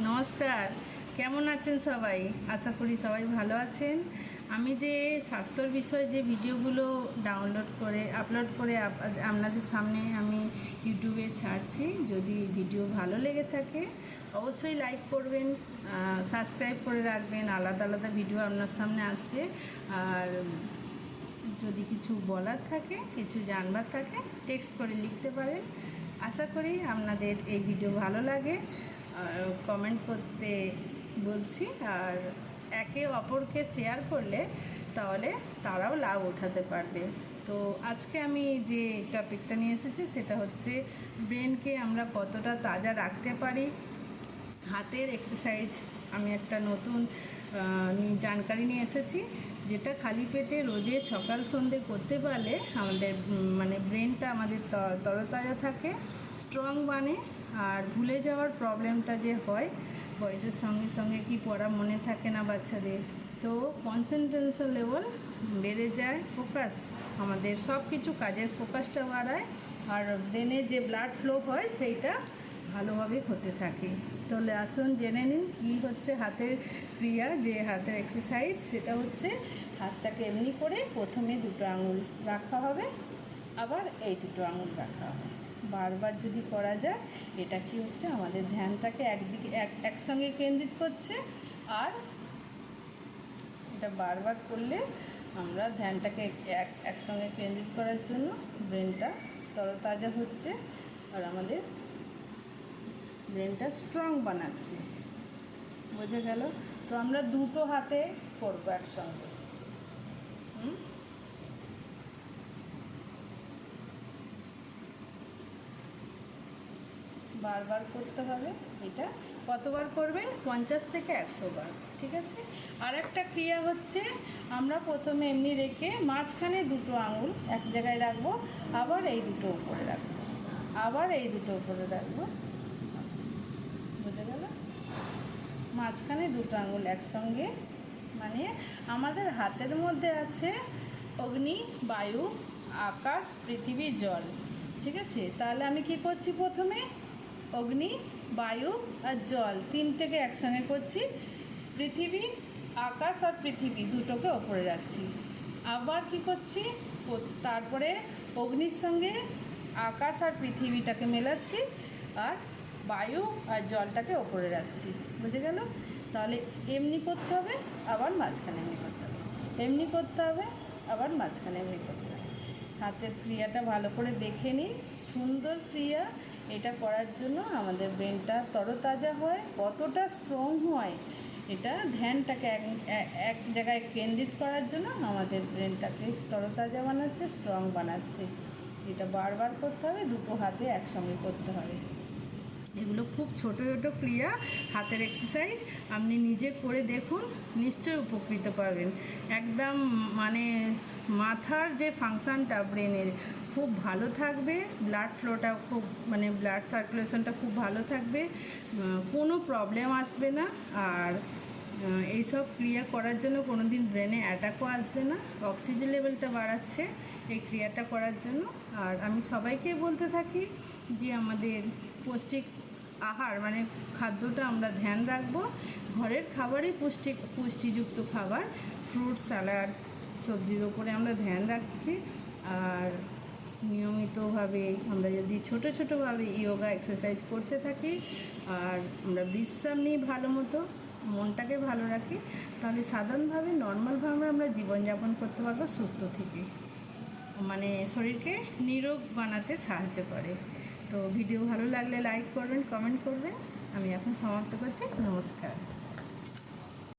নমস্কার। কেমন আছেন সবাই? আশা করি সবাই ভালো আছেন। আমি যে স্বাস্থ্যর বিষয়ে যে ভিডিওগুলো ডাউনলোড করে আপলোড করে আপনাদের সামনে আমি ইউটিউবে ছাড়ছি, যদি ভিডিও ভালো লেগে থাকে অবশ্যই লাইক করবেন, সাবস্ক্রাইব করে রাখবেন। আলাদা আলাদা ভিডিও আপনার সামনে আসবে। আর যদি কিছু বলার থাকে, কিছু জানবার থাকে, টেক্সট করে লিখতে পারেন। আশা করি আপনাদের এই ভিডিও ভালো লাগে। কমেন্ট করতে বলছি, আর একে অপরকে শেয়ার করলে তাহলে তারাও লাভ উঠাতে পারবে। তো আজকে আমি যে টপিকটা নিয়ে এসেছি সেটা হচ্ছে ব্রেনকে আমরা কতটা তাজা রাখতে পারি। হাতের এক্সারসাইজ আমি একটা নতুন জানকারি নিয়ে এসেছি, যেটা খালি পেটে রোজে সকাল সন্ধে করতে পারলে আমাদের ব্রেনটা আমাদের তরতাজা থাকে, স্ট্রং বানে। আর ভুলে যাওয়ার প্রবলেমটা যে হয় বয়সের সঙ্গে সঙ্গে, কি পড়া মনে থাকে না বাচ্চাদের, তো কনসেন্ট্রেশন লেভেল বেড়ে যায়, ফোকাস আমাদের সব কিছু কাজের ফোকাসটা বাড়ায়, আর ব্রেনে যে ব্লাড ফ্লো হয় সেইটা ভালোভাবে হতে থাকে। তাহলে আসুন জেনে নিন কী হচ্ছে হাতের ক্রিয়া, যে হাতের এক্সারসাইজ। সেটা হচ্ছে হাতটাকে এমনি করে প্রথমে দুটো আঙুল রাখা হবে, আবার এই দুটো আঙুল রাখা হবে। বারবার যদি করা যায়, এটা কি হচ্ছে আমাদের ধ্যানটাকে একদিকে একসঙ্গে কেন্দ্রিত করছে। আর এটা বারবার করলে আমরা ধ্যানটাকে একসঙ্গে কেন্দ্রিত করার জন্য ব্রেনটা তরতাজা হচ্ছে, আর আমাদের ব্রেনটা স্ট্রং বানাচ্ছে। বোঝা গেল? তো আমরা দুটো হাতে করবো একসঙ্গে। বারবার করতে হবে। এটা কতবার করবেন? 50 থেকে 100 বার। ঠিক আছে। আর একটা ক্রিয়া হচ্ছে, আমরা প্রথমে এমনি রেখে মাঝখানে দুটো আঙুল এক জায়গায় রাখবো, আবার এই দুটো উপরে রাখবো, আবার এই দুটো উপরে রাখবো। বোঝা গেল? মাঝখানে দুটো আঙুল একসঙ্গে, মানে আমাদের হাতের মধ্যে আছে অগ্নি, বায়ু, আকাশ, পৃথিবী, জল। ঠিক আছে। তাহলে আমি কি করছি? প্রথমে অগ্নি, বায়ু আর জল তিনটেকে একসঙ্গে করছি। পৃথিবী, আকাশ আর পৃথিবী দুটোকে ওপরে রাখছি। আবার কি করছি? তারপরে অগ্নির সঙ্গে আকাশ আর পৃথিবীটাকে মেলাচ্ছি, আর বায়ু আর জলটাকে ওপরে রাখছি। বুঝে গেল? তাহলে এমনি করতে হবে, আবার মাঝখানে এমনি করতে হবে, এমনি করতে হবে, আবার মাঝখানে এমনি করতে হবে। হাতের ক্রিয়াটা ভালো করে দেখে নিন, সুন্দর ক্রিয়া। এটা করার জন্য আমাদের ব্রেনটা তরতাজা হয়, কতটা স্ট্রং হয়। এটা ধ্যানটাকে এক জায়গায় কেন্দ্রিত করার জন্য আমাদের ব্রেনটাকে তরতাজা বানাচ্ছে, স্ট্রং বানাচ্ছে। এটা বারবার করতে হবে, দুটো হাতে একসঙ্গে করতে হবে। এগুলো খুব ছোটো ছোটো ক্রিয়া, হাতের এক্সারসাইজ। আপনি নিজে করে দেখুন, নিশ্চয়ই উপকৃত পাবেন। একদম মাথার যে ফাংশানটা ব্রেনের খুব ভালো থাকবে, ব্লাড ফ্লোটা খুব ব্লাড সার্কুলেশনটা খুব ভালো থাকবে, কোনো প্রবলেম আসবে না। আর এইসব ক্রিয়া করার জন্য কোনো দিন ব্রেনে অ্যাটাকও আসবে না। অক্সিজেন লেভেলটা বাড়াচ্ছে এই ক্রিয়াটা করার জন্য। আর আমি সবাইকে বলতে থাকি যে আমাদের পৌষ্টিক আহার খাদ্যটা আমরা ধ্যান রাখবো। ঘরের খাবারই পুষ্টিযুক্ত খাবার, ফ্রুট, স্যালাড, সবজির ওপরে আমরা ধ্যান রাখছি। আর নিয়মিতভাবে আমরা যদি ছোটোভাবে যোগা এক্সারসাইজ করতে থাকি, আর আমরা বিশ্রাম নিই ভালো মতো, মনটাকে ভালো রাখি, তাহলে সাধারণভাবে নর্মালভাবে আমরা জীবনযাপন করতে পারবো সুস্থ থেকে। শরীরকে নিরোগ বানাতে সাহায্য করে। তো ভিডিও ভালো লাগলে লাইক করবেন, কমেন্ট করবেন। আমি এখন সমাপ্ত করছি। নমস্কার।